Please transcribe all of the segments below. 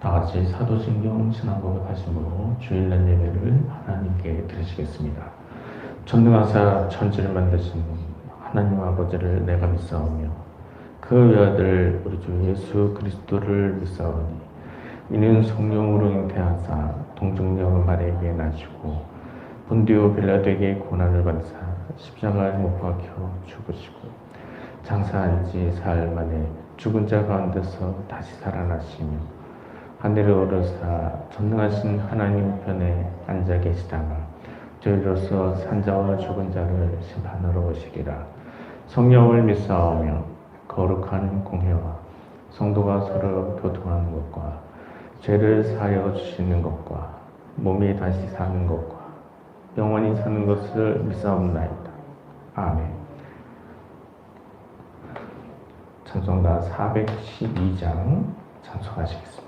다 같이 사도신경 신앙고백 하심으로 주일날 예배를 하나님께 드리시겠습니다. 전능하사 천지를 만드신 하나님 아버지를 내가 믿사오며 그 외아들 우리 주 예수 그리스도를 믿사오니 이는 성령으로 잉태하사 동정녀 마리아에게 나시고 본디오 빌라도에게 고난을 받으사 십자가에 못 박혀 죽으시고 장사한 지 사흘 만에 죽은 자 가운데서 다시 살아나시며 하늘에 오르사 전능하신 하나님 우편에 앉아 계시다가 저희로서 산자와 죽은 자를 심판하러 오시리라. 성령을 믿사오며 거룩한 공회와 성도가 서로 교통하는 것과 죄를 사하여 주시는 것과 몸이 다시 사는 것과 영원히 사는 것을 믿사옵나이다. 아멘. 찬송가 412장 찬송하시겠습니다.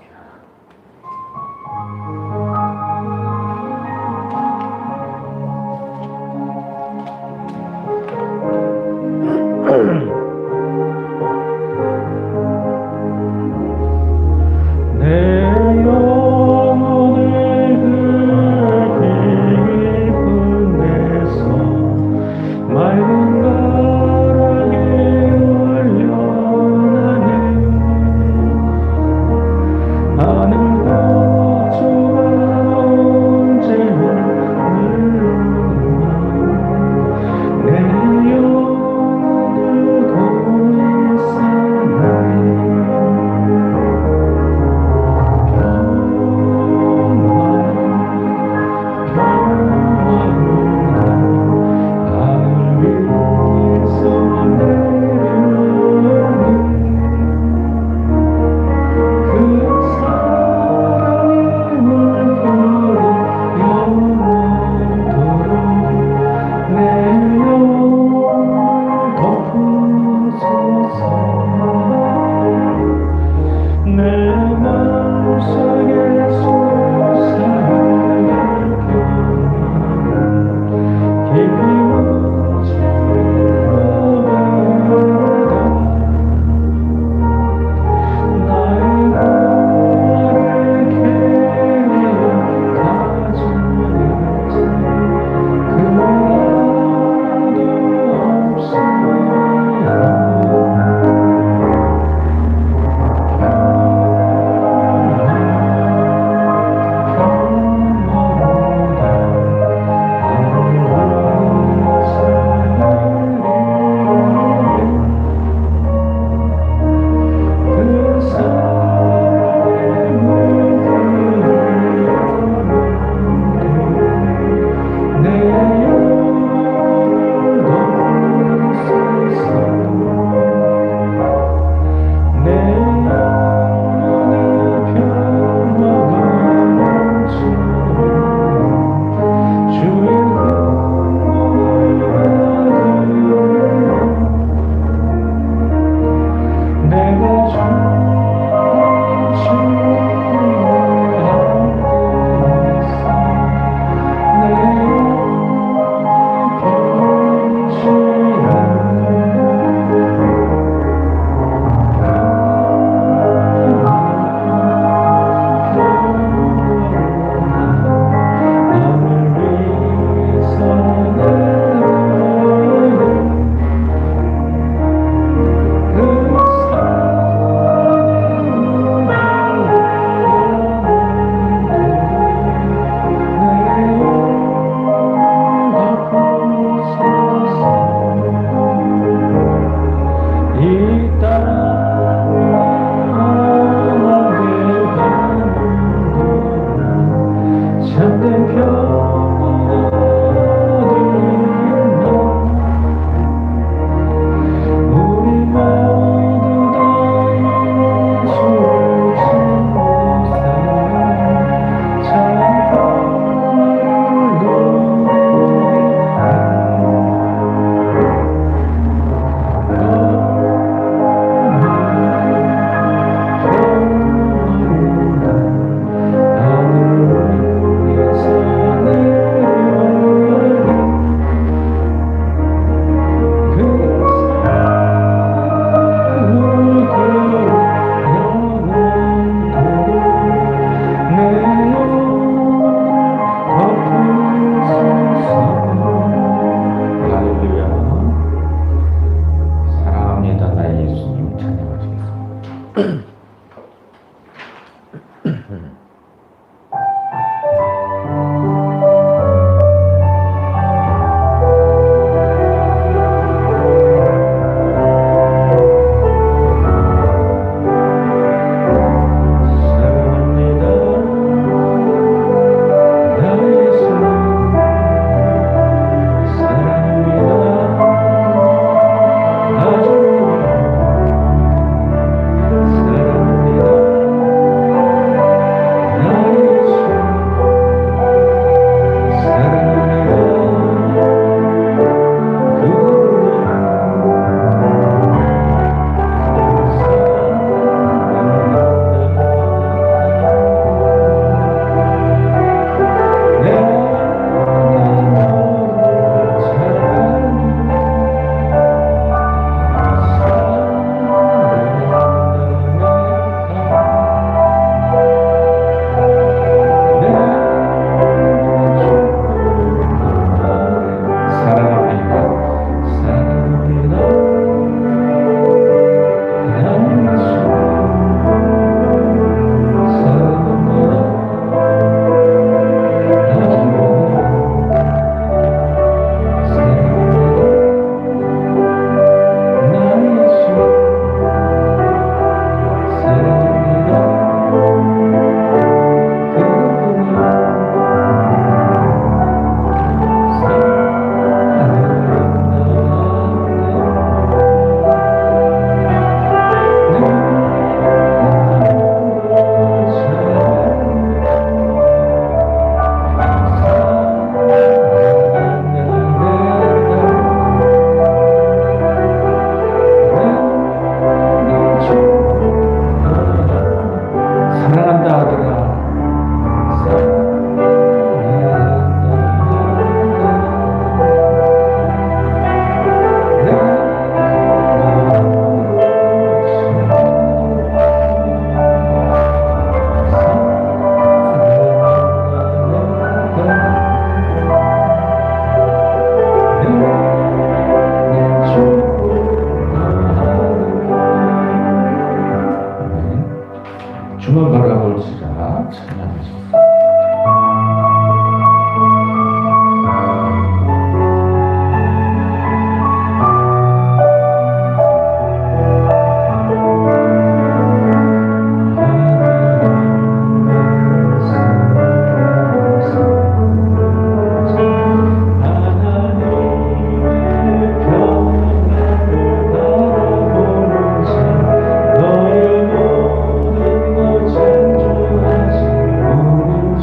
주만 바라볼지라 찬양하소서.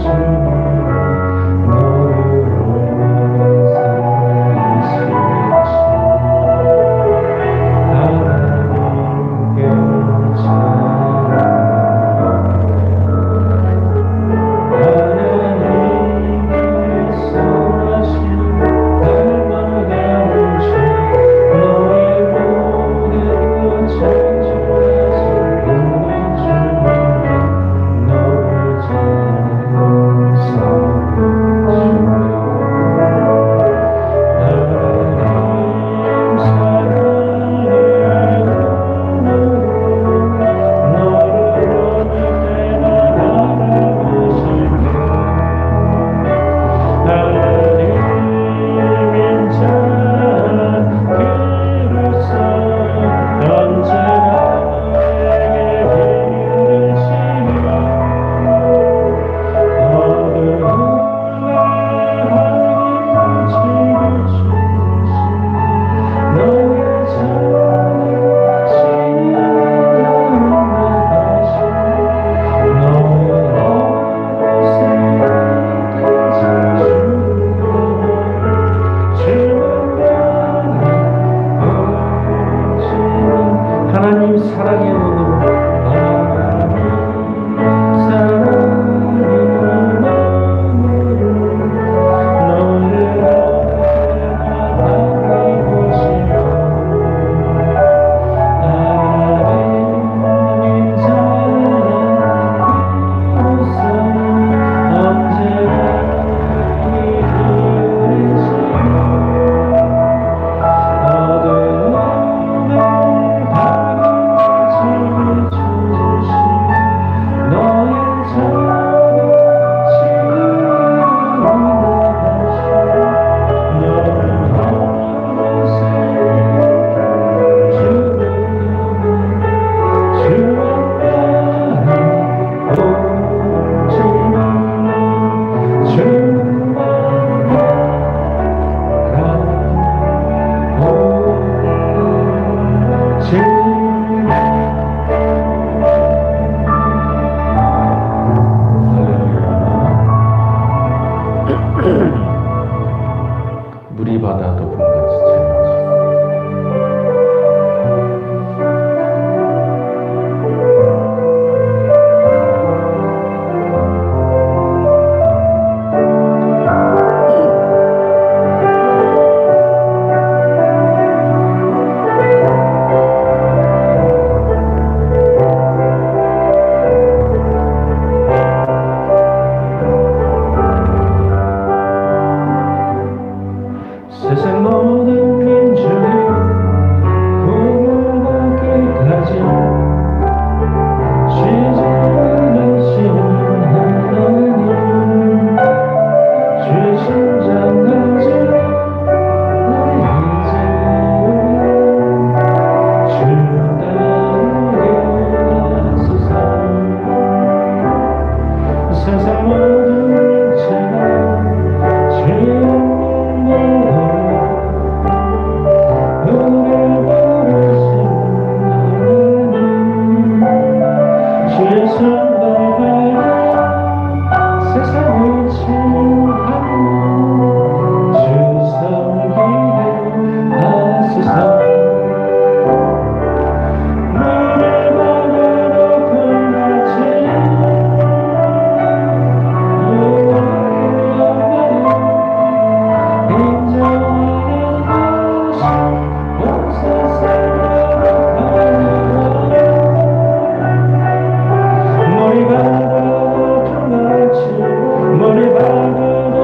주 물이 바다도 분같이 채워지. 세상 모든 민족이 구원받기까지 죄를 하시는 하나님 죄 심장까지 우리 이제 주 따르게 하소서. 세상 모든 육체가 죄 세상을 치유하고 주 섬기게 하소서. 물을 바다로 불같이 인정하는 것이 온 세상으로 머리 바다로 불같이 머리 바다로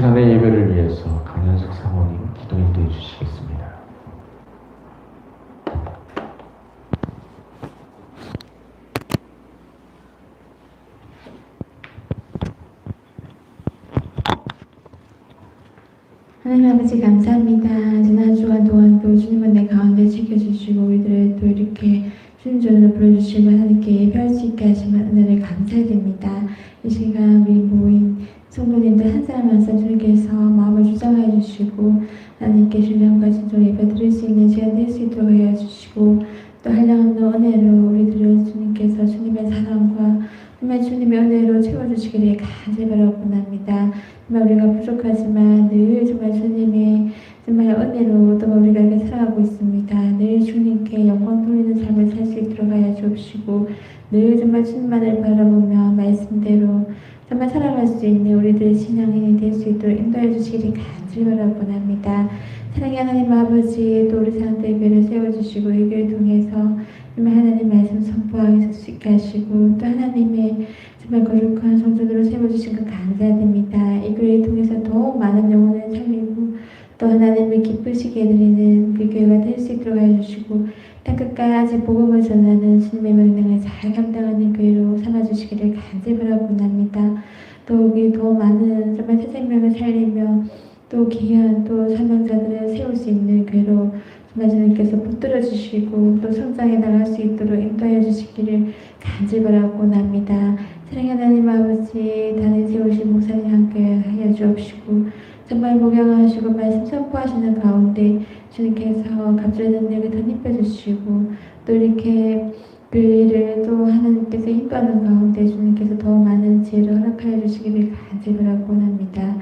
시간의 예배를 위해서 강현석 사모님 기도 인도해 주시겠습니다. 하나님 아버지 감사합니다. 지난 주간 동안 또 주님은 내 가운데 지켜주시고 우리들을 또 이렇게 주님 전으로 불러주시고 하나님께 예배할 수 있게 하시는 은혜를 감사드립니다. 이 시간 우리 모인 성도님들 한 사람 한 사람 주님께서 마음을 주장하여 주시고 하나님께 신령과 진정 예배 드릴 수 있는 시간 될 수 있도록 하여 주시고 또 한량없는 은혜로 우리들을 주님께서 주님의 사랑과 정말 주님의 은혜로 채워주시기를 간절히 바라옵나이다. 정말 우리가 부족하지만 늘 정말 주님의 정말 은혜로 또 우리가 이렇게 살아가고 있습니다. 늘 주님께 영광 돌리는 삶을 살 수 있도록 하여 주옵시고 늘 정말 주님만을 바라보며 말씀대로 정말 살아갈 수 있는 우리들의 신앙인이 될 수 있도록 인도해 주시기를 간절히 바라옵나이다. 사랑의 하나님 아버지 또 우리 사람들 예배를 세워주시고 이 교회를 통해서 정말 하나님 말씀 선포하게 수 있게 하시고 또 하나님의 정말 거룩한 성전으로 세워주신 것 감사드립니다. 이 교회를 통해서 더욱 많은 영혼을 살리고 또 하나님을 기쁘시게 해드리는 그 교회가 될 수 있도록 해주시고 땅끝까지 복음을 전하는 주님의 명령을 잘 감당하는 교회로 삼아주시기를 간절히 바라봅니다. 또 우리 더 많은 정말 새 생명을 살리며 또 귀한 또 사명자들을 세울 수 있는 교회로 정말 주님께서 붙들어 주시고 또 성장해 나갈 수 있도록 인도해 주시기를 간절히 바라옵나이다. 사랑의 하나님 아버지 단에 세우신 목사님 함께 하여 주옵시고 정말 목양하시고 말씀 선포하시는 가운데 주님께서 갑자기 능력을 덧입혀 주시고 또 이렇게 그 일을 또 하나님께서 인도하는 가운데 주님께서 더 많은 지혜를 허락하여 주시기를 간절히 바라옵나이다.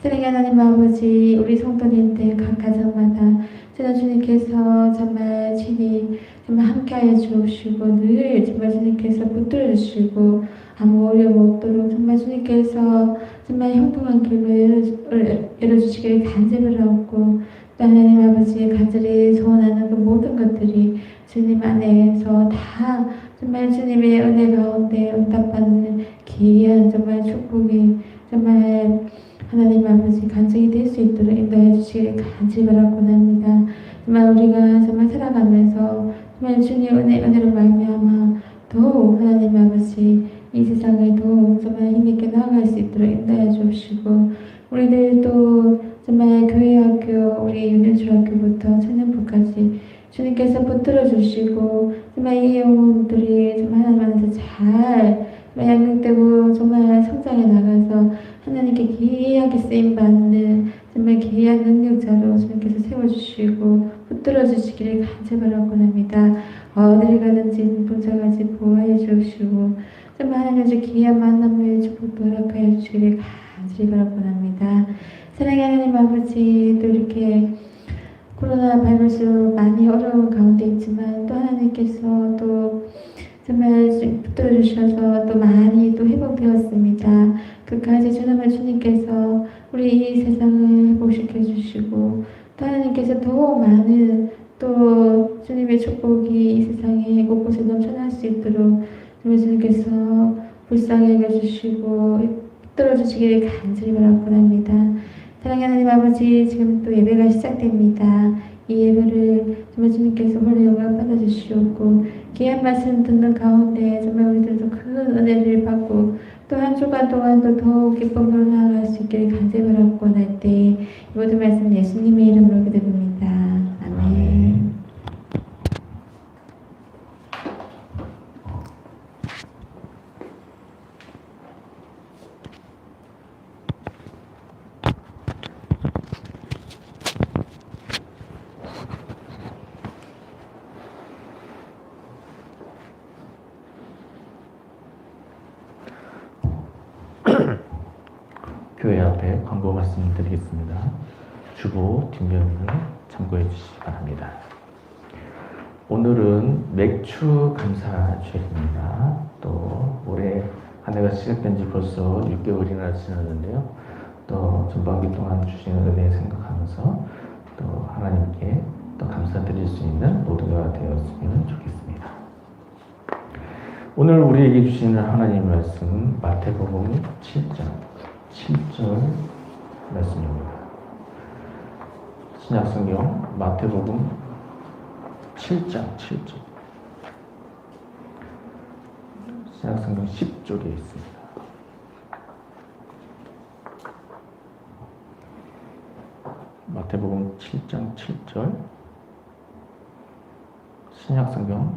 사랑의 하나님 아버지 우리 성도님들 각 가정마다 주님께서 정말 친히 정말 함께하여 주옵시고 늘 정말 주님께서 붙들어 주시고 아무 어려움 없도록 정말 주님께서 정말 형통한 길을 열어주시기를 간절히 바라옵고 또 하나님 아버지 간절히 소원하는 그 모든 것들이 주님 안에서 다 정말 주님의 은혜 가운데 응답받는 귀한 정말 축복이 정말 하나님 아버지 간증이 될 수 있도록 인도해 주시기를 간절히 바라옵나이다. 정말 우리가 정말 살아가면서 정말 주님의 은혜로 말미암아 더욱 하나님 아버지 이 세상을 더욱 정말 힘있게 나아갈 수 있도록 인도해 주시고 우리들도 정말 교회 학교 우리 유년초등학교부터 청년부까지 주님께서 붙들어 주시고 정말 이 영혼들이 정말 하나님 안에서 잘 양육되고 정말 성장해 나가서 하나님께 귀하게 쓰임받는 정말 귀한 능력자로 주님께서 세워주시고 붙들어 주시기를 간절히 바라옵나이다. 어디를 가든지 봉사가지 보호해 주시고 정말 하나님의 귀한 만남을 축복도 허락하여 주시기를 간절히 바라옵나이다. 사랑의 하나님 아버지 또 이렇게 코로나 바이러스로 많이 어려운 가운데 있지만 또 하나님께서 또 정말 붙들어 주셔서 또 많이 또 회복되었습니다. 끝까지 주님께서 우리 이 세상을 회복시켜 주시고 또 하나님께서 더 많은 또 주님의 축복이 이 세상에 곳곳에 넘쳐날 수 있도록 주님께서 불쌍히 여겨주시고 붙들어 주시기를 간절히 바라옵나이다. 사랑의 하나님 아버지 지금 또 예배가 시작됩니다. 이 예배를 정말 주님께서 홀로 영광 받아주시옵고 귀한 말씀 듣는 가운데 정말 우리들도 큰 은혜를 받고 또 한 주간 동안도 더욱 기쁨으로 나아갈 수 있기를 간절히 바라옵고 날 때 이 모든 말씀 예수님의 이름으로 기도드립니다. 아멘. 교회 앞에 광고 말씀드리겠습니다. 주보 뒷면을 참고해 주시기 바랍니다. 오늘은 맥주 감사 주일입니다. 또 올해 한 해가 시작된 지 벌써 6개월이나 지났는데요. 또 전반기 동안 주신 은혜 생각하면서 또 하나님께 또 감사드릴 수 있는 모두가 되었으면 좋겠습니다. 오늘 우리에게 주시는 하나님 말씀 마태복음 7장 말씀입니다. 신약성경 마태복음 7장 7절, 신약성경 10쪽에 있습니다. 마태복음 7장 7절, 신약성경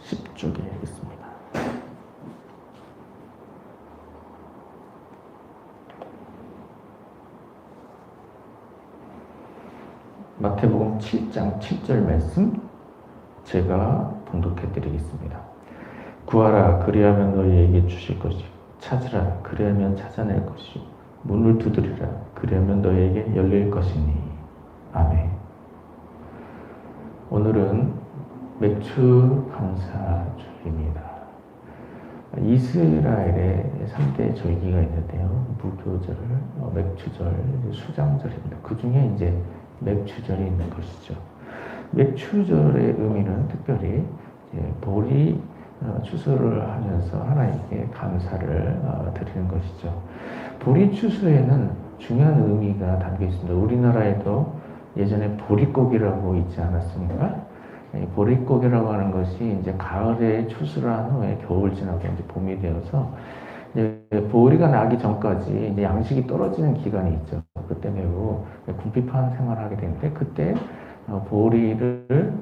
10쪽에 있습니다. 마태복음 7장 7절 말씀 제가 봉독해 드리겠습니다. 구하라 그리하면 너희에게 주실 것이요 찾으라 그리하면 찾아낼 것이요 문을 두드리라 그리하면 너희에게 열릴 것이니. 아멘. 오늘은 맥주 감사주일입니다. 이스라엘의 3대 절기가 있는데요. 무교절, 맥주절, 수장절입니다. 그 중에 이제 맥주절이 있는 것이죠. 맥주절의 의미는 특별히 보리 추수를 하면서 하나님께 감사를 드리는 것이죠. 보리 추수에는 중요한 의미가 담겨 있습니다. 우리나라에도 예전에 보릿고기라고 있지 않았습니까? 보릿고기라고 하는 것이 이제 가을에 추수를 한 후에 겨울 지나고 이제 봄이 되어서 이제 보리가 나기 전까지 이제 양식이 떨어지는 기간이 있죠. 그때 매우 궁핍한 생활을 하게 되는데 그때 보리를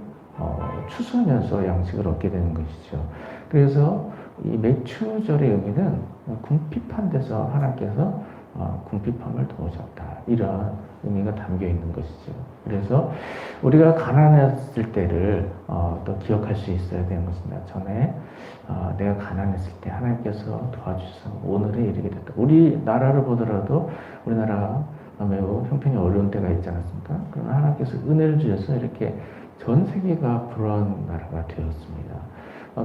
추수하면서 양식을 얻게 되는 것이죠. 그래서 이 맥추절의 의미는 궁핍한 데서 하나님께서 궁핍함을 도우셨다, 이런 의미가 담겨 있는 것이죠. 그래서 우리가 가난했을 때를 또 기억할 수 있어야 되는 것입니다. 전에 내가 가난했을 때 하나님께서 도와주셔서 오늘에 이르게 됐다. 우리나라를 보더라도 우리나라가 매우 형편이 어려운 때가 있지 않았습니까? 그러나 하나님께서 은혜를 주셔서 이렇게 전 세계가 불안한 나라가 되었습니다.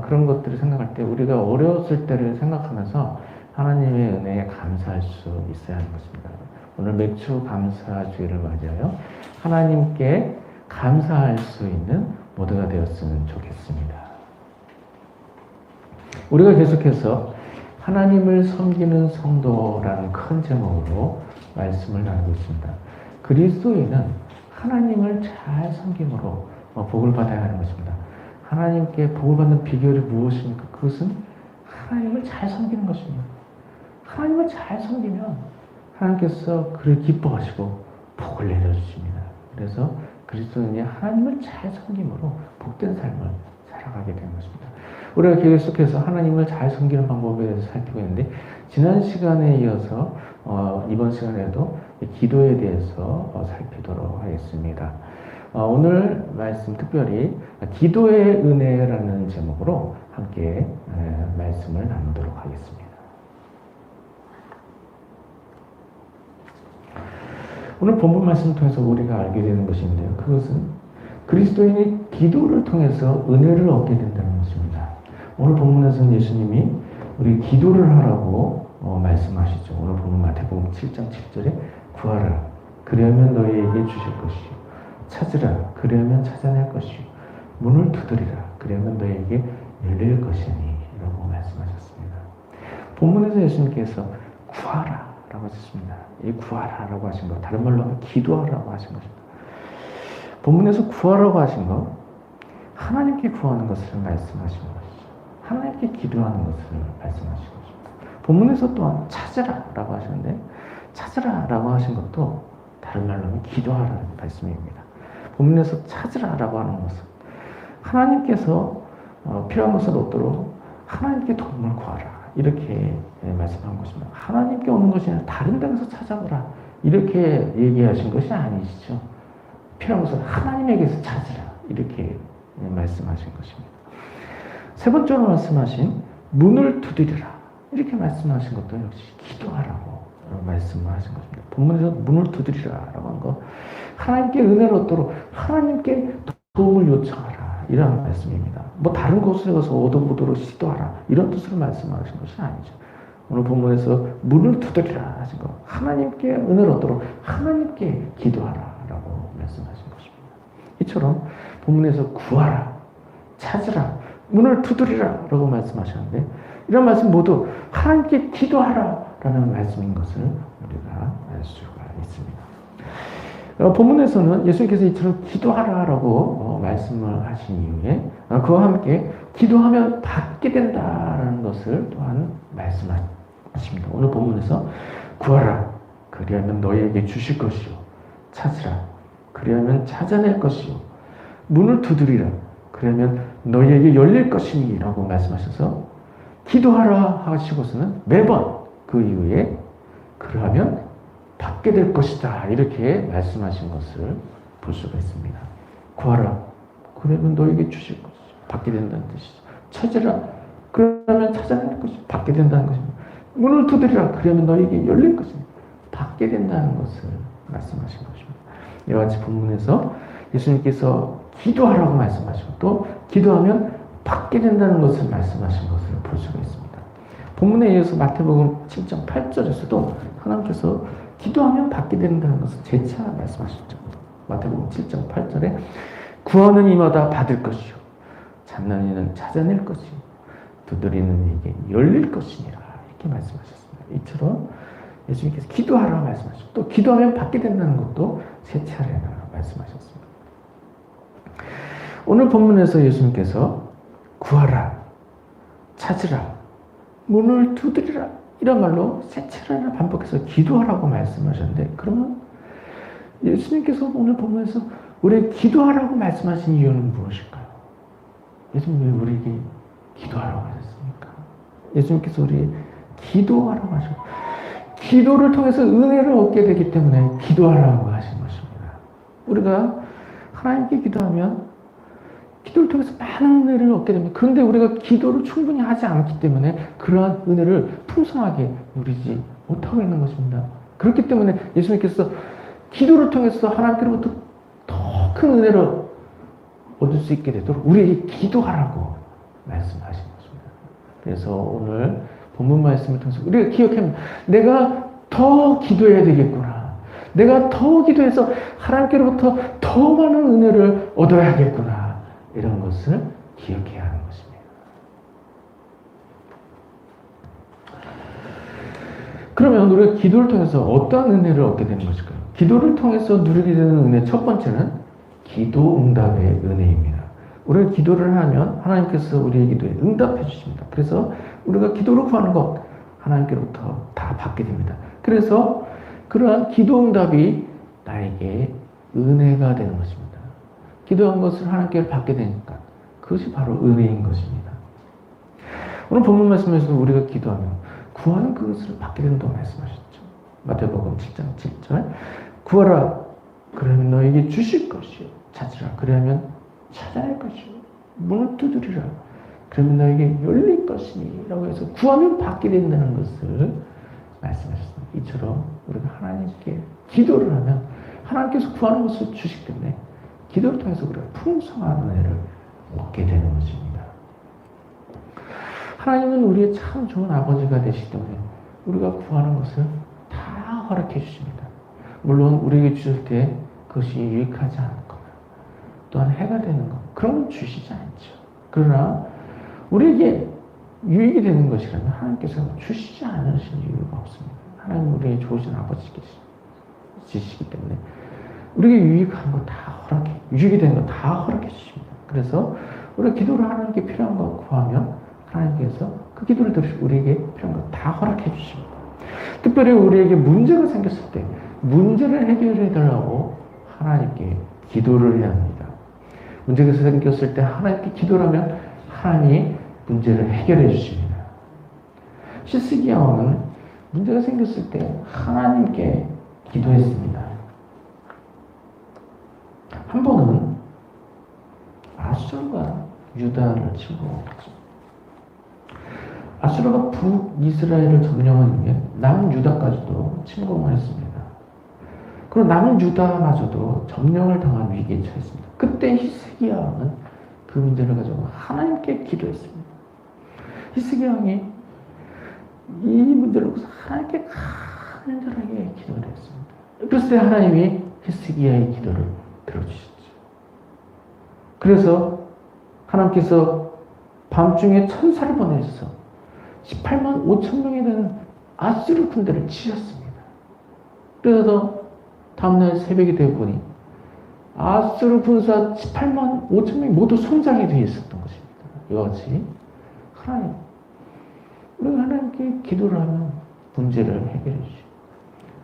그런 것들을 생각할 때 우리가 어려웠을 때를 생각하면서 하나님의 은혜에 감사할 수 있어야 하는 것입니다. 오늘 맥주 감사주일을 맞이하여 하나님께 감사할 수 있는 모두가 되었으면 좋겠습니다. 우리가 계속해서 하나님을 섬기는 성도라는 큰 제목으로 말씀을 나누고 있습니다. 그리스도인은 하나님을 잘 섬김으로 복을 받아야 하는 것입니다. 하나님께 복을 받는 비결이 무엇입니까? 그것은 하나님을 잘 섬기는 것입니다. 하나님을 잘 섬기면 하나님께서 그를 기뻐하시고 복을 내려주십니다. 그래서 그리스도인이 하나님을 잘 섬김으로 복된 삶을 살아가게 되는 것입니다. 우리가 계속해서 하나님을 잘 섬기는 방법에 대해서 살피고 있는데 지난 시간에 이어서 이번 시간에도 기도에 대해서 살피도록 하겠습니다. 오늘 말씀 특별히 기도의 은혜라는 제목으로 함께 말씀을 나누도록 하겠습니다. 오늘 본문 말씀을 통해서 우리가 알게 되는 것인데요. 그것은 그리스도인이 기도를 통해서 은혜를 얻게 된다는 것입니다. 오늘 본문에서는 예수님이 우리 기도를 하라고 말씀하시죠. 오늘 본문 마태복음 7장 7절에 구하라 그리하면 너희에게 주실 것이요 찾으라 그리하면 찾아낼 것이요 문을 두드리라 그리하면 너희에게 열릴 것이니 라고 말씀하셨습니다. 본문에서 예수님께서 구하라 라고 하셨습니다. 이 구하라 라고 하신 것, 다른 말로 하면 기도하라고 하신 것입니다. 본문에서 구하라고 하신 것, 하나님께 구하는 것을 말씀하신 것이죠. 하나님께 기도하는 것을 말씀하신 것입니다. 본문에서 또한 찾으라 라고 하셨는데 찾으라 라고 하신 것도 다른 말로 하면 기도하라는 말씀입니다. 본문에서 찾으라 라고 하는 것은 하나님께서 필요한 것을 얻도록 하나님께 도움을 구하라 이렇게 말씀한 것입니다. 하나님께 오는 것이 아니라 다른 데서 찾아보라 이렇게 얘기하신 것이 아니시죠. 필요한 것을 하나님에게서 찾으라 이렇게 말씀하신 것입니다. 세 번째로 말씀하신 문을 두드리라 이렇게 말씀하신 것도 역시 기도하라고 말씀하신 것입니다. 본문에서 문을 두드리라라고 한 것, 하나님께 은혜를 얻도록 하나님께 도움을 요청하라 이런 말씀입니다. 뭐 다른 곳에 가서 얻어보도록 시도하라 이런 뜻으로 말씀하신 것이 아니죠. 오늘 본문에서 문을 두드리라 하신 것, 하나님께 은혜를 얻도록 하나님께 기도하라라고 말씀하신 것입니다. 이처럼 본문에서 구하라, 찾으라, 문을 두드리라라고 말씀하셨는데 이런 말씀 모두 하나님께 기도하라, 라는 말씀인 것을 우리가 알 수가 있습니다. 본문에서는 예수님께서 이처럼 기도하라라고 말씀을 하신 이후에 그와 함께 기도하면 받게 된다라는 것을 또한 말씀하십니다. 오늘 본문에서 구하라 그리하면 너희에게 주실 것이요 찾으라 그리하면 찾아낼 것이요 문을 두드리라 그러면 너희에게 열릴 것이니 라고 말씀하셔서 기도하라 하시고서는 매번 그 이후에 그러하면 받게 될 것이다 이렇게 말씀하신 것을 볼 수가 있습니다. 구하라 그러면 너에게 주실 것이죠. 받게 된다는 뜻이죠. 찾으라 그러면 찾아낼 것이죠. 받게 된다는 것입니다. 문을 두드리라 그러면 너에게 열릴 것입니다. 받게 된다는 것을 말씀하신 것입니다. 이와 같이 본문에서 예수님께서 기도하라고 말씀하시고 또 기도하면 받게 된다는 것을 말씀하신 것을 볼 수가 있습니다. 본문에 이어서 마태복음 7장 8절에서도 하나님께서 기도하면 받게 된다는 것을 재차 말씀하셨죠. 마태복음 7장 8절에 구하는 이마다 받을 것이요 찾는 이는 찾아낼 것이요 두드리는 이에게 열릴 것이니라 이렇게 말씀하셨습니다. 이처럼 예수님께서 기도하라고 말씀하셨고 또 기도하면 받게 된다는 것도 세 차례나 말씀하셨습니다. 오늘 본문에서 예수님께서 구하라 찾으라 문을 두드리라 이런 말로 세 차례나 반복해서 기도하라고 말씀하셨는데 그러면 예수님께서 오늘 본문에서 우리에게 기도하라고 말씀하신 이유는 무엇일까요? 예수님이 왜 우리에게 기도하라고 하셨습니까? 예수님께서 우리에게 기도하라고 하셨고 기도를 통해서 은혜를 얻게 되기 때문에 기도하라고 하신 것입니다. 우리가 하나님께 기도하면 기도를 통해서 많은 은혜를 얻게 됩니다. 그런데 우리가 기도를 충분히 하지 않기 때문에 그러한 은혜를 풍성하게 누리지 못하고 있는 것입니다. 그렇기 때문에 예수님께서 기도를 통해서 하나님께로부터 더 큰 은혜를 얻을 수 있게 되도록 우리에게 기도하라고 말씀하신 것입니다. 그래서 오늘 본문 말씀을 통해서 우리가 기억하면 내가 더 기도해야 되겠구나. 내가 더 기도해서 하나님께로부터 더 많은 은혜를 얻어야겠구나. 이런 것을 기억해야 하는 것입니다. 그러면 우리가 기도를 통해서 어떠한 은혜를 얻게 되는 것일까요? 기도를 통해서 누리게 되는 은혜 첫 번째는 기도 응답의 은혜입니다. 우리가 기도를 하면 하나님께서 우리의 기도에 응답해 주십니다. 그래서 우리가 기도로 구하는 것 하나님께로부터 다 받게 됩니다. 그래서 그러한 기도 응답이 나에게 은혜가 되는 것입니다. 기도한 것을 하나님께 받게 되니까 그것이 바로 은혜인 것입니다. 오늘 본문 말씀에서 우리가 기도하면 구하는 그것을 받게 된다고 말씀하셨죠. 마태복음 7장 7절 구하라 그러면 너에게 주실 것이요 찾으라 그러면 찾아낼 것이요 문을 두드리라 그러면 너에게 열릴 것이니 라고 해서 구하면 받게 된다는 것을 말씀하셨습니다. 이처럼 우리가 하나님께 기도를 하면 하나님께서 구하는 것을 주시기 때문에 기도를 통해서 우리가 풍성한 은혜를 얻게 되는 것입니다. 하나님은 우리의 참 좋은 아버지가 되시기 때문에 우리가 구하는 것을 다 허락해 주십니다. 물론 우리에게 주실 때 그것이 유익하지 않거나 또한 해가 되는 것 그런 건 주시지 않죠. 그러나 우리에게 유익이 되는 것이라면 하나님께서 주시지 않으실 이유가 없습니다. 하나님은 우리의 좋으신 아버지시기 때문에 우리에게 유익한 거 다 허락해, 유익이 되는 거 다 허락해 주십니다. 그래서 우리가 기도를 하나님께 필요한 거 구하면 하나님께서 그 기도를 들으시고 우리에게 필요한 거 다 허락해 주십니다. 특별히 우리에게 문제가 생겼을 때 문제를 해결해 달라고 하나님께 기도를 해야 합니다. 문제가 생겼을 때 하나님께 기도를 하면 하나님이 문제를 해결해 주십니다. 시스기야 왕은 문제가 생겼을 때 하나님께 기도했습니다. 한 번은 아수르가 유다를 침공했죠. 아수르가 북이스라엘을 점령한 후에 남유다까지도 침공을 했습니다. 그리고 남유다마저도 점령을 당한 위기에 처했습니다. 그때 히스기야 왕은 그 문제를 가지고 하나님께 기도했습니다. 히스기야 왕이 이 문제를 놓고서 하나님께 간절하게 기도를 했습니다. 그랬을 때 하나님이 히스기야의 기도를 들어주셨죠. 그래서 하나님께서 밤중에 천사를 보내셔서 18만 5천 명이 되는 아수르 군대를 치셨습니다. 그래서 다음날 새벽이 되어 보니 아수르 군사 18만 5천 명이 모두 손상이 되어 있었던 것입니다. 이와 같이 하나님, 우리가 하나님께 기도를 하면 문제를 해결해 주시고,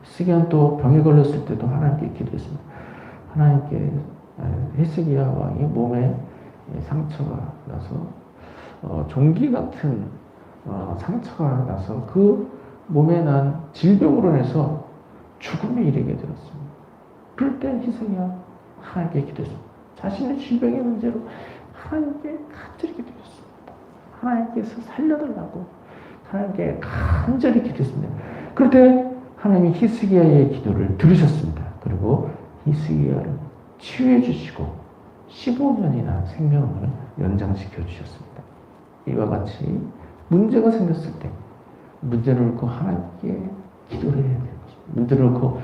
히스기야는 또 병에 걸렸을 때도 하나님께 기도했습니다. 하나님께 히스기야 왕이 몸에 상처가 나서 종기 같은 상처가 나서 그 몸에 난 질병으로 인해서 죽음에 이르게 되었습니다. 그럴 때 히스기야 하나님께 기도했습니다. 자신의 질병의 문제로 하나님께 간절히 기도했습니다. 하나님께서 살려달라고 하나님께 간절히 기도했습니다. 그럴 때 하나님이 히스기야의 기도를 들으셨습니다. 그리고 히스기야를 치유해 주시고 15년이나 생명을 연장시켜 주셨습니다. 이와 같이 문제가 생겼을 때 문제를 놓고 하나님께 기도를 해야 되는 것입니다. 문제를 놓고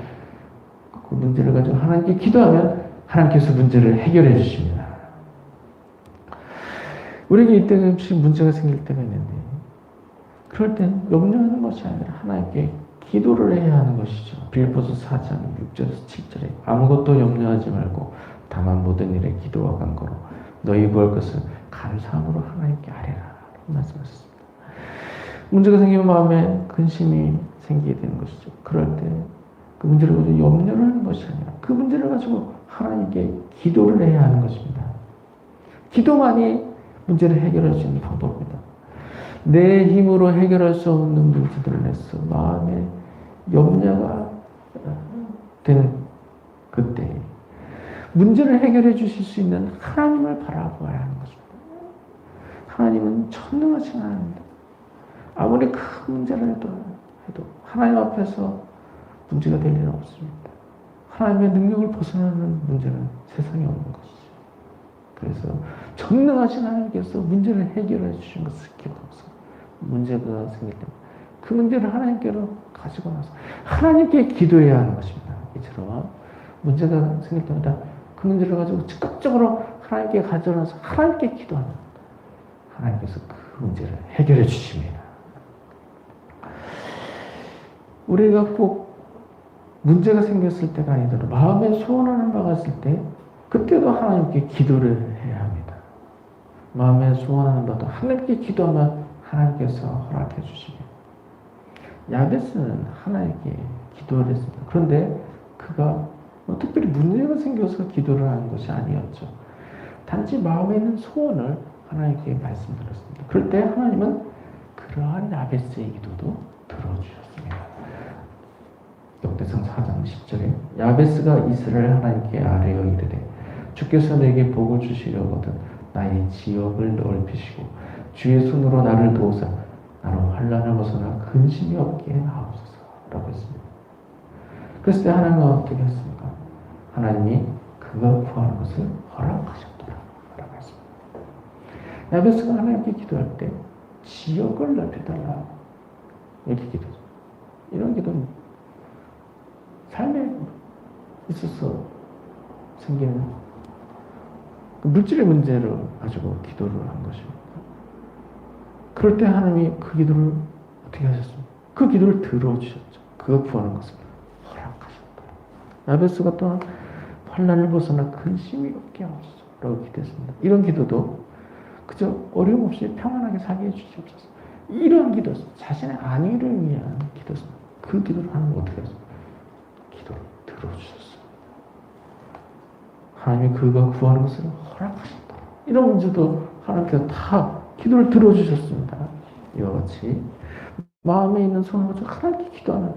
그 문제를 가지고 하나님께 기도하면 하나님께서 문제를 해결해 주십니다. 우리에게 이때 혹시 문제가 생길 때가 있는데, 그럴 땐 염려하는 것이 아니라 하나님께 기도를 해야 하는 것이죠. 빌립보서 4장 6절에서 7절에 아무것도 염려하지 말고 다만 모든 일에 기도와 간구로 너희 구할 것을 감사함으로 하나님께 아뢰라 말씀하셨습니다. 문제가 생기면 마음에 근심이 생기게 되는 것이죠. 그럴 때 그 문제를 가지고 염려를 하는 것이 아니라 그 문제를 가지고 하나님께 기도를 해야 하는 것입니다. 기도만이 문제를 해결할 수 있는 방법입니다. 내 힘으로 해결할 수 없는 문제들을 내서 마음에 염려가 되는 그때 문제를 해결해 주실 수 있는 하나님을 바라보아야 하는 것입니다. 하나님은 전능하신 하나님입니다. 아무리 큰 문제를 해도 하나님 앞에서 문제가 될 일은 없습니다. 하나님의 능력을 벗어나는 문제는 세상에 없는 것이죠. 그래서 전능하신 하나님께서 문제를 해결해 주신 것을 기억하면서 문제가 생길 때 그 문제를 하나님께로 가지고 나서 하나님께 기도해야 하는 것입니다. 이처럼 문제가 생길 때마다 그 문제를 가지고 즉각적으로 하나님께 가져나서 하나님께 기도하면 하나님께서 그 문제를 해결해 주십니다. 우리가 꼭 문제가 생겼을 때가 아니더라도 마음에 소원하는 바가 있을 때 그때도 하나님께 기도를 해야 합니다. 마음에 소원하는 바도 하나님께 기도하면 하나님께서 허락해 주십니다. 야베스는 하나님께 기도를 했습니다. 그런데 그가 특별히 문제가 생겨서 기도를 하는 것이 아니었죠. 단지 마음에 있는 소원을 하나님께 말씀드렸습니다. 그럴 때 하나님은 그러한 야베스의 기도도 들어주셨습니다. 역대상 4장 10절에 야베스가 이스라엘 하나님께 아뢰어 이르되 주께서 내게 복을 주시려거든 나의 지역을 넓히시고 주의 손으로 나를 도우사 나로 환난을 벗어나 근심이 없게 하옵소서 라고 했습니다. 그랬을 때 하나님은 어떻게 했습니까? 하나님이 그가 구하는 것을 허락하셨더라 라고 했습니다. 야베스가 하나님께 기도할 때 지역을 넓혀달라 이렇게 기도했습니다. 이런 기도는 삶에 있어서 생기는 물질의 문제를 가지고 기도를 한 것입니다. 그럴 때 하나님이 그 기도를 어떻게 하셨습니까? 그 기도를 들어주셨죠. 그가 구하는 것을 허락하셨다. 야베스가 또한 환난을 벗어나 근심이 없게 하옵소서 라고 기도했습니다. 이런 기도도 그저 어려움 없이 평안하게 살게 해주시옵소서. 이런 기도, 자신의 안위를 위한 기도였습니다. 그 기도를 하나님 어떻게 하셨습니까? 기도를 들어주셨어요. 하나님이 그가 구하는 것을 허락하셨다. 이런 문제도 하나님께서 다 기도를 들어주셨습니다. 이와 같이 마음에 있는 소원을 가지고 하나님께 기도하면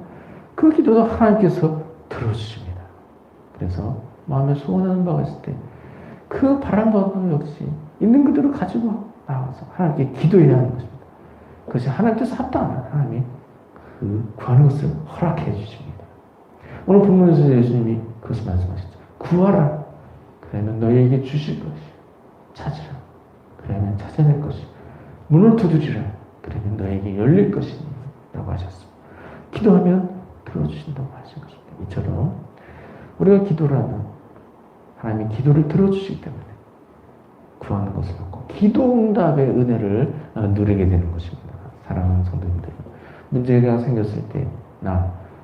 그 기도도 하나님께서 들어주십니다. 그래서 마음에 소원하는 바가 있을 때 그 바람 바도 역시 있는 그대로 가지고 나와서 하나님께 기도해야 하는 것입니다. 그것이 하나님께서 합당하면 하나님이 그 구하는 것을 허락해 주십니다. 오늘 본문에서 예수님이 그것을 말씀하셨죠. 구하라. 그러면 너희에게 주실 것이. 찾으라. 그러면 찾아낼 것이. 문을 두드리라. 그러면 너에게 열릴 것이니 라고 하셨습니다. 기도하면 들어주신다고 하신 것입니다. 이처럼 우리가 기도를 하면 하나님이 기도를 들어주시기 때문에 구하는 것을 받고 기도응답의 은혜를 누리게 되는 것입니다. 사랑하는 성도님들, 문제가 생겼을 때,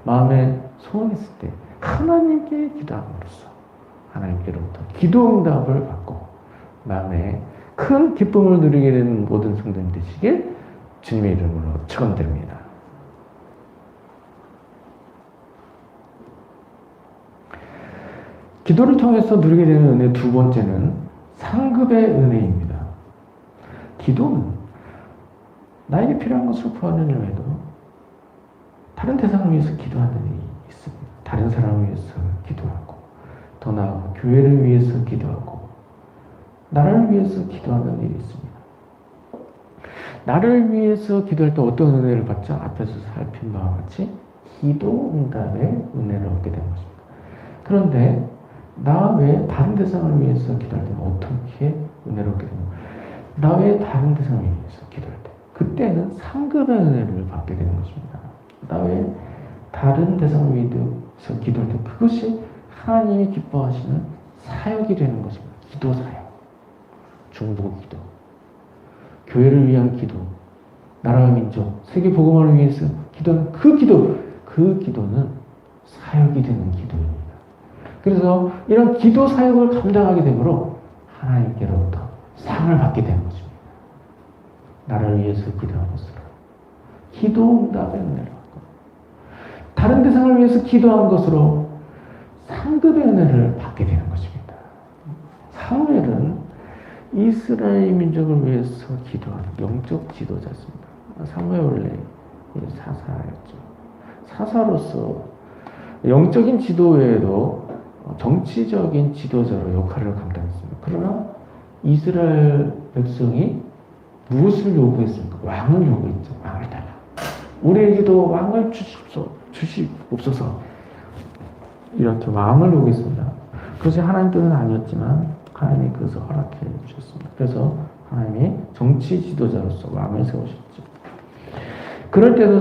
마음에 소원했을 때 하나님께 기도함으로써 하나님께로부터 기도 응답을 받고 마음에 큰 기쁨을 누리게 되는 모든 성도님 되시길 주님의 이름으로 축원드립니다. 기도를 통해서 누리게 되는 은혜 두 번째는 상급의 은혜입니다. 기도는 나에게 필요한 것을 구하는 일 외에도 다른 대상을 위해서 기도하는 일이 있습니다. 다른 사람을 위해서 기도하고, 더 나아가 교회를 위해서 기도하고, 나를 위해서 기도하는 일이 있습니다. 나를 위해서 기도할 때 어떤 은혜를 받죠? 앞에서 살핀 바와 같이 기도 응답의 은혜를 얻게 되는 것입니다. 그런데 나 외에 다른 대상을 위해서 기도할 때는 어떻게 은혜를 얻게 되는가? 나 외에 다른 대상을 위해서 기도할 때 그때는 상급의 은혜를 받게 되는 것입니다. 나 외에 다른 대상을 위해서 기도할 때 그것이 하나님이 기뻐하시는 사역이 되는 것입니다. 기도 사역, 중보 기도, 교회를 위한 기도, 나라와 민족, 세계 복음화를 위해서 기도하는 그 기도는 사역이 되는 기도입니다. 그래서 이런 기도 사역을 감당하게 되므로 하나님께로부터 상을 받게 되는 것입니다. 나를 위해서 기도한 것으로 기도 응답의 은혜를 받고, 다른 대상을 위해서 기도한 것으로 상급의 은혜를 받게 되는 것입니다. 사무엘은 이스라엘 민족을 위해서 기도하는 영적 지도자였습니다. 사무엘 원래 사사였죠. 사사로서 영적인 지도 외에도 정치적인 지도자로 역할을 감당했습니다. 그러나 이스라엘 백성이 무엇을 요구했습니까? 왕을 요구했죠. 왕을 달라. 우리에게도 왕을 주시옵소서. 이렇게 왕을 요구했습니다. 그것이 하나님 뜻은 아니었지만 하나님이 그것을 허락해 주셨습니다. 그래서 하나님이 정치 지도자로서 왕을 세우셨죠. 그럴 때도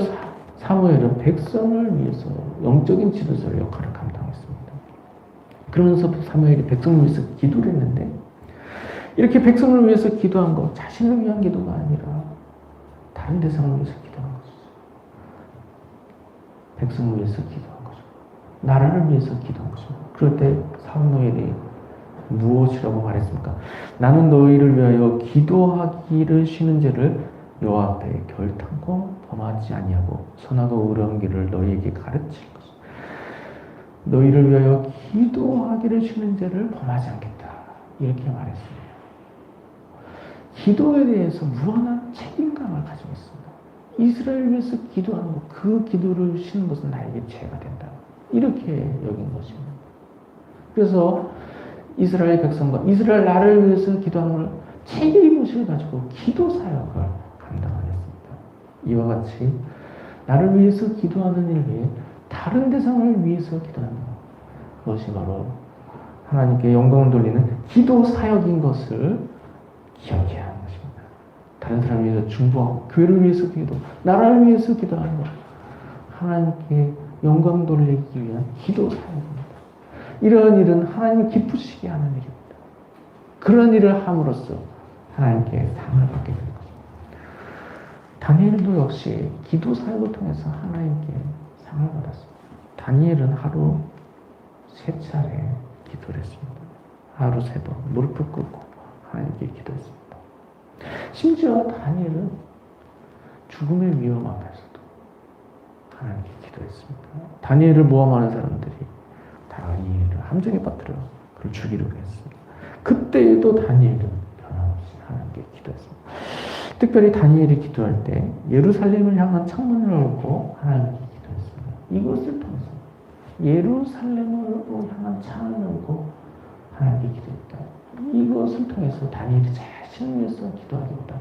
사무엘은 백성을 위해서 영적인 지도자의 역할을 감당했습니다. 그러면서 사무엘이 백성을 위해서 기도를 했는데, 이렇게 백성을 위해서 기도한 것, 자신을 위한 기도가 아니라 다른 대상을 위해서 기도한 것이죠. 백성을 위해서 기도한 거죠. 나라를 위해서 기도한 거죠. 그럴 때 사무엘이 무엇이라고 말했습니까? 나는 너희를 위하여 기도하기를 쉬는 죄를 여호와 앞에 결탄코 범하지 아니하고 선하고 의로운 길을 너희에게 가르칠 것이다. 너희를 위하여 기도하기를 쉬는 죄를 범하지 않겠다. 이렇게 말했습니다. 기도에 대해서 무한한 책임감을 가지고 있습니다. 이스라엘 위해서 기도하는 것, 그 기도를 쉬는 것은 나에게 죄가 된다. 이렇게 여긴 것입니다. 그래서 이스라엘 백성과 이스라엘 나라를 위해서 기도하는 걸 책임의식을 가지고 기도 사역을 감당하겠습니다. 이와 같이 나를 위해서 기도하는 일 외에 다른 대상을 위해서 기도하는 것, 그것이 바로 하나님께 영광을 돌리는 기도 사역인 것을 기억해야 하는 것입니다. 다른 사람을 위해서 중보하고, 교회를 위해서 기도, 나라를 위해서 기도하는 것, 하나님께 영광 돌리기 위한 기도 사역입니다. 이러한 일은 하나님을 기쁘시게 하는 일입니다. 그런 일을 함으로써 하나님께 상을 받게 되는 것입니다. 다니엘도 역시 기도 사역을 통해서 하나님께 상을 받았습니다. 다니엘은 하루 3차례 기도를 했습니다. 하루 3번 무릎을 꿇고 하나님께 기도했습니다. 심지어 다니엘은 죽음의 위험 앞에서도 하나님께 기도했습니다. 다니엘을 모함하는 사람들이 다니엘을 함정에 빠뜨려 그를 죽이려고 했습니다. 그때에도 다니엘은 변함없이 하나님께 기도했습니다. 특별히 다니엘이 기도할 때 예루살렘을 향한 창문을 열고 하나님께 기도했습니다. 이것을 통해서 예루살렘으로 향한 창을 열고 하나님께 기도했다. 이것을 통해서 다니엘이 자신을 위해서 기도하기보다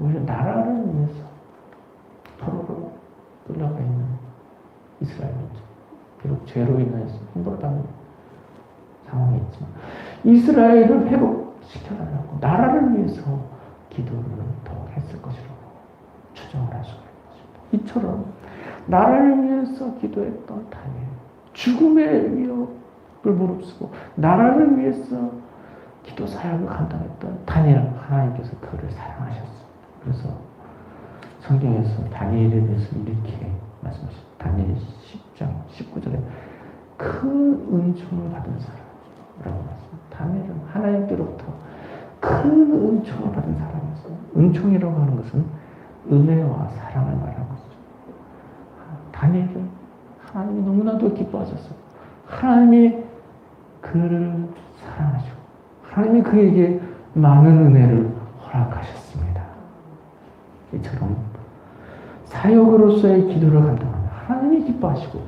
오히려 나라를 위해서 포로로 끌려가 있는 이스라엘 민족, 비록 죄로 인해서 힘들어하는 상황이 있지만 이스라엘을 회복시켜달라고 나라를 위해서 기도를 더 했을 것이라고 추정을 할 수가 있는 것입니다. 이처럼 나라를 위해서 기도했던 다니엘, 죽음의 위협을 무릅쓰고 나라를 위해서 기도 사역을 감당했던 다니엘, 하나님께서 그를 사랑하셨습니다. 그래서 성경에서 다니엘에 대해서 이렇게 은총을 받은 사람이라고 말씀합니다. 다니엘은 하나님께로부터 큰 은총을 받은 사람이었어요. 은총이라고 하는 것은 은혜와 사랑을 말하는 것이죠. 다니엘은 하나님이 너무나도 기뻐하셨어요. 하나님이 그를 사랑하시고 하나님이 그에게 많은 은혜를 허락하셨습니다. 이처럼 사역으로서의 기도를 감당하면 하나님이 기뻐하시고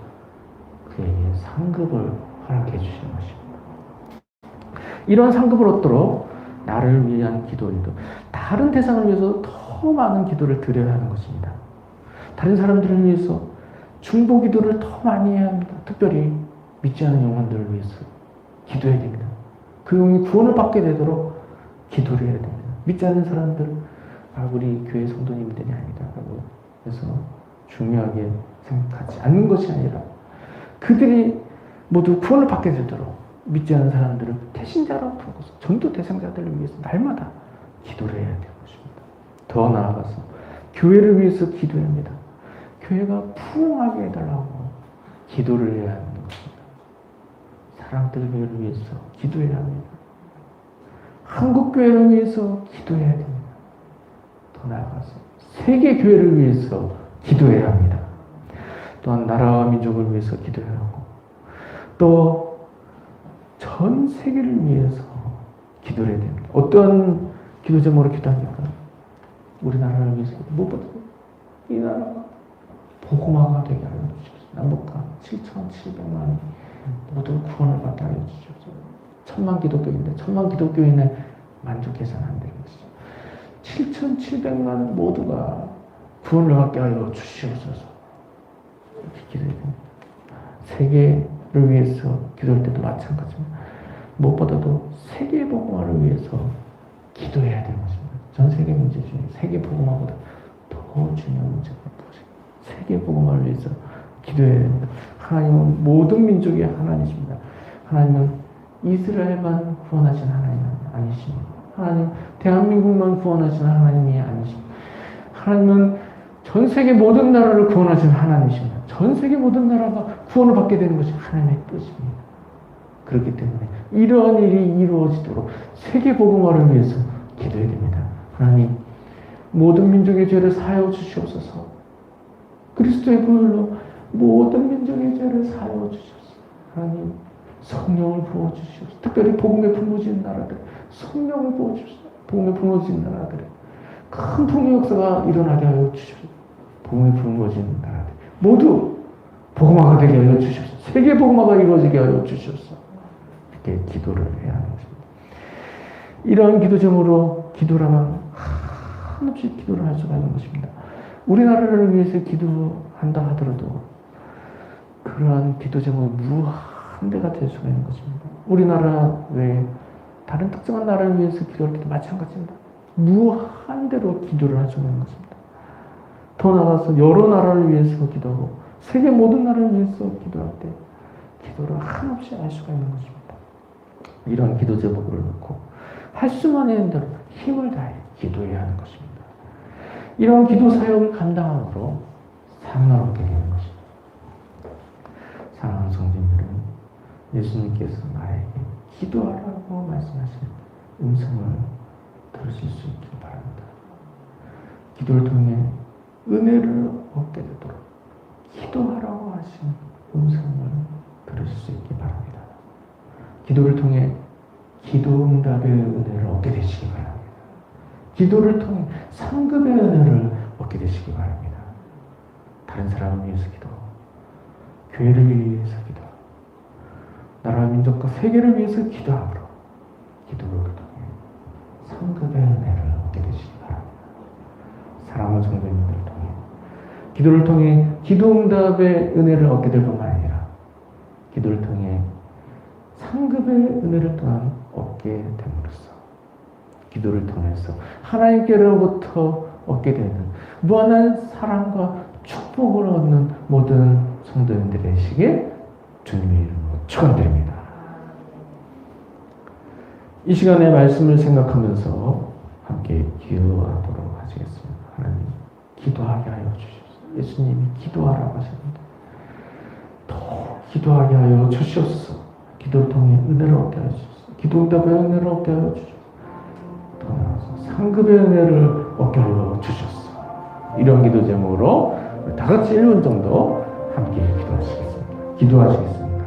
그에게 상급을 허락해 주시는 것입니다. 이런 상급을 얻도록 나를 위한 기도에도 다른 대상을 위해서 더 많은 기도를 드려야 하는 것입니다. 다른 사람들을 위해서 중보 기도를 더 많이 해야 합니다. 특별히 믿지 않는 영혼들을 위해서 기도해야 됩니다. 그 영이 구원을 받게 되도록 기도를 해야 됩니다. 믿지 않는 사람들, 우리 교회 성도님들이 아니다 라고 해서 중요하게 생각하지 않는 것이 아니라 그들이 모두 구원을 받게 되도록 믿지 않는 사람들을 대신자로 부르고서 전도 대상자들을 위해서 날마다 기도를 해야 되는 것입니다. 더 나아가서 교회를 위해서 기도해야 합니다. 교회가 부흥하게 해달라고 기도를 해야 하는 것입니다. 사랑들 교회를 위해서 기도해야 합니다. 한국교회를 위해서 기도해야 됩니다. 더 나아가서 세계 교회를 위해서 기도해야 합니다. 또한 나라와 민족을 위해서 기도해야 하고 또 전 세계를 위해서 기도를 해야 됩니다. 어떤 기도 제목으로 기도합니까? 우리나라를 위해서 무엇보다 이 나라가 복음화가 되게 하여 주십시오. 남북한 7,700만이 모두 구원을 받게 하여 주십시오. 1,000만 기독교인데 1,000만 기독교인에 만족해서는 안 되는 것이죠. 7,700만 모두가 구원을 받게 하여 주시옵소서. 이렇게 기도해야 됩니다. 세계를 위해서 기도할 때도 마찬가지입니다. 무엇보다도 세계 복음화를 위해서 기도해야 되는 것입니다. 전 세계 문제 중에 세계 복음화보다 더 중요한 문제가 무엇입니까? 세계 복음화를 위해서 기도해야 됩니다. 하나님은 모든 민족의 하나님이십니다. 하나님은 이스라엘만 구원하신 하나님은 아니십니다. 하나님 대한민국만 구원하신 하나님이 아니십니다. 하나님은 전 세계 모든 나라를 구원하신 하나님이십니다. 전 세계 모든 나라가 구원을 받게 되는 것이 하나님의 뜻입니다. 그렇기 때문에 이러한 일이 이루어지도록 세계 복음화를 위해서 기도해야 됩니다. 하나님 모든 민족의 죄를 사하여 주시옵소서. 그리스도의 보혈로 모든 민족의 죄를 사하여 주시옵소서. 하나님 성령을 부어주시옵소서. 특별히 복음에 품어진 나라들 성령을 부어주시옵소서. 복음에 품어진 나라들에 큰 통일 역사가 일어나게 하여 주시옵소서. 복음에 품어진 나라들 모두 복음화가 되게 하여 주시옵소서. 세계 복음화가 이루어지게 하여 주시옵소서. 이렇게 기도를 해야 하는 것입니다. 이러한 기도 제목으로 기도를 하면 한없이 기도를 할 수가 있는 것입니다. 우리나라를 위해서 기도한다 하더라도 그러한 기도 제목이 무한 대가 될 수가 있는 것입니다. 우리나라 외에 다른 특정한 나라를 위해서 기도할 때도 마찬가지입니다. 무한대로 기도를 할 수가 있는 것입니다. 더 나아가서 여러 나라를 위해서 기도하고 세계 모든 나라를 위해서 기도할 때 기도를 한없이 할 수가 있는 것입니다. 이런 기도 제목을 놓고 할 수만 있는 대로 힘을 다해 기도해야 하는 것입니다. 이런 기도 사역을 감당함으로 사랑을 얻게 되는 것입니다. 사랑하는 성도님들은 예수님께서 나에게 기도하라고 말씀하신 음성을 들으실 수 있길 바랍니다. 기도를 통해 은혜를 얻게 되도록 기도하라고 하신 음성을 들으실 수 있길 바랍니다. 기도를 통해 기도 응답의 은혜를 얻게 되시기 바랍니다. 기도를 통해 상급의 은혜를 얻게 되시기 바랍니다. 다른 사람을 위해서 기도하고 교회를 위해서 기도하고 나라와 민족과 세계를 위해서 기도함으로 기도를 통해 상급의 은혜를 얻게 되시기 바랍니다. 사랑하는 성도님들을 통해 기도를 통해 기도 응답의 은혜를 얻게 될 뿐만 아니라 기도를 통해 상급의 은혜를 또한 얻게 됨으로써 기도를 통해서 하나님께로부터 얻게 되는 무한한 사랑과 축복을 얻는 모든 성도님들이 되시길 주님의 이름으로 축원드립니다. 이 시간에 말씀을 생각하면서 함께 기도하도록 하시겠습니다. 하나님 기도하게 하여 주시옵소서. 예수님이 기도하라고 하셨는데 더 기도하게 하여 주시옵소서. 기도를 통해 은혜를 얻게 하여 주셔서 기도 응답의 은혜를 얻게 하여 주셔서 더 나아가서 상급의 은혜를 얻게 하여 주셨어. 이런 기도 제목으로 다 같이 1분 정도 함께 기도하시겠습니다.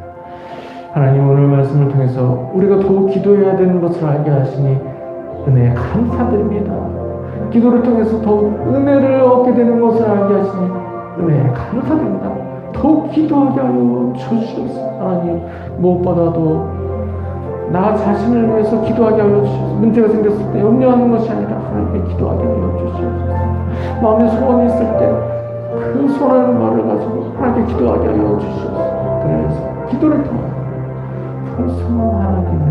하나님, 오늘 말씀을 통해서 우리가 더욱 기도해야 되는 것을 알게 하시니 은혜에 감사드립니다. 기도를 통해서 더욱 은혜를 얻게 되는 것을 알게 하시니 은혜에 감사드립니다. 더욱 기도하게 하여 주시옵소서. 하나님, 무엇보다도 나 자신을 위해서 기도하게 하여 주시옵소서. 문제가 생겼을 때 염려하는 것이 아니라 하나님께 기도하게 하여 주시옵소서. 마음에 소원이 있을 때 그 소원하는 말을 가지고 하나님께 기도하게 하여 주시옵소서. 그래서 기도를 통해 풍성한 하나님의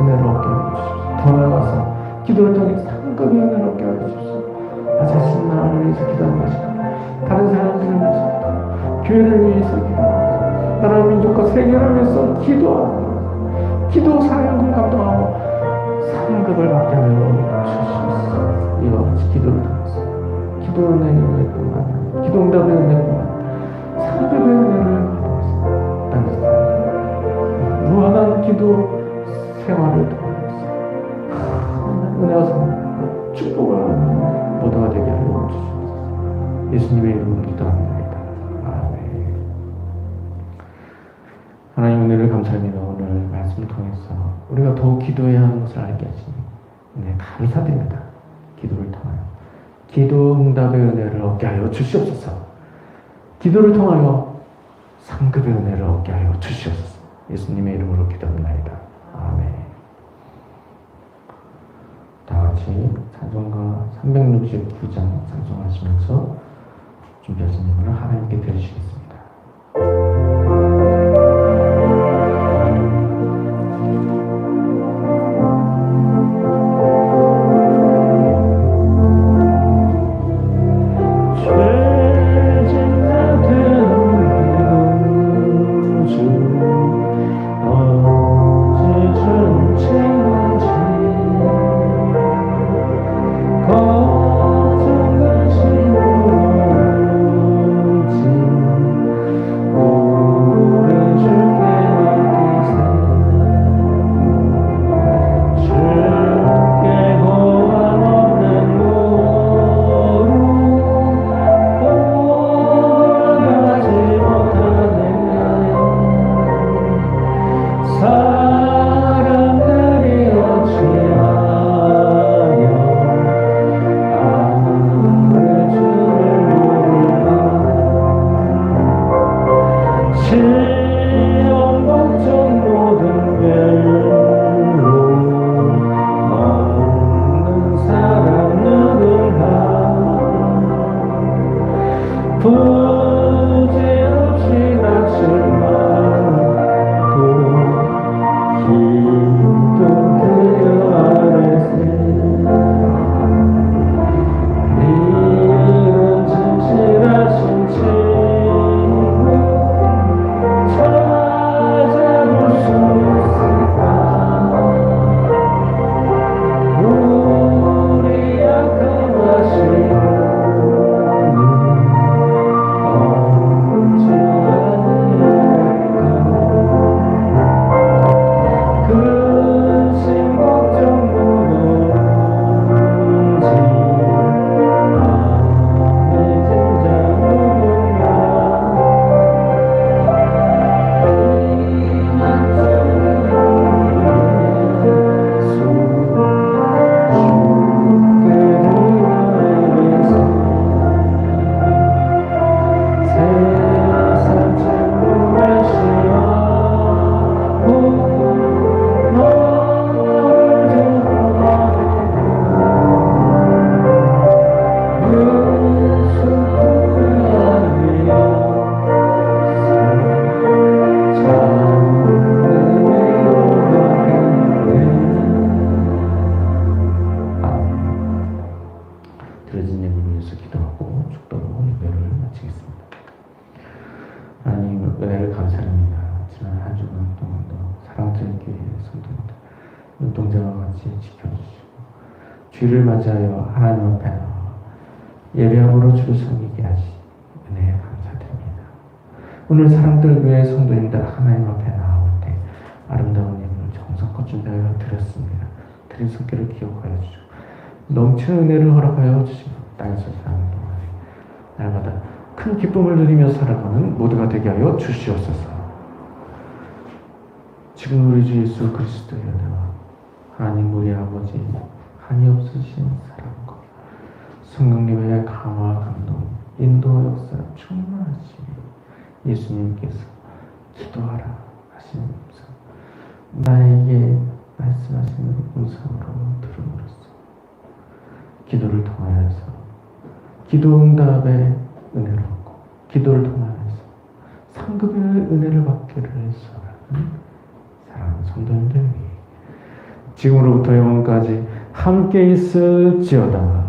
은혜를 얻게 하여 주시옵소서. 더 나아가서 기도를 통해 상급의 은혜를 얻게 하여 주시옵소서. 나 자신 나를 위해서 기도하는 것이 아니라 다른 사람들을 위해서, 교회를 위해서 기도하고 나라 민족과 세계를 위해서 기도하고 기도 사역을 감당하고 상급을 받게 하여 주시옵소서. 이와 같이 기도를 통해서 기도 은혜의 은혜뿐만 아니라 기도 응답의 은혜뿐만 아니라 상급의 은혜를 받으면서 땅에서 무한한 기도 생활을 통해서 은혜와 상급 축복을 받는 모두가 되게 하여 주시옵소서. 예수님의 이름으로 기도합니다. 아멘. 하나님, 은혜를 감사합니다. 오늘 말씀을 통해서 우리가 더욱 기도해야 하는 것을 알게 하시니 은혜 감사드립니다. 기도를 통하여 기도 응답의 은혜를 얻게 하여 주시옵소서. 기도를 통하여 상급의 은혜를 얻게 하여 주시옵소서. 예수님의 이름으로 기도합니다. 아멘. 다 같이 찬송가 369장 찬송하시면서 준비하신 예물을 하나님께 드리시겠습니다. 주를 맞이하여 하나님 앞에 나와 예배함으로 주를 섬기게 하시 은혜에 감사드립니다. 오늘 사람들 교회 성도님들 하나님 앞에 나올 때 아름다운 예물 정성껏 준비하여 드렸습니다. 드린 손길을 기억하여 주시고 넘치는 은혜를 허락하여 주시고 땅에서 사는 동안에 날마다 큰 기쁨을 누리며 살아가는 모두가 되게 하여 주시옵소서. 지금 우리 주 예수 그리스도의 은혜와 하나님 우리 아버지 한이 없으신 사랑과 성령님의 강화 감동 인도 역사 충만하시니 예수님께서 기도하라 하시면서 나에게 말씀하시는 음성으로 들음으로써 기도를 통하여서 기도 응답의 은혜를 얻고 기도를 통하여서 상급의 은혜를 받기를 소원하는 사랑하는 성도님들 위해 지금으로부터 영원까지 함께 있을지어다.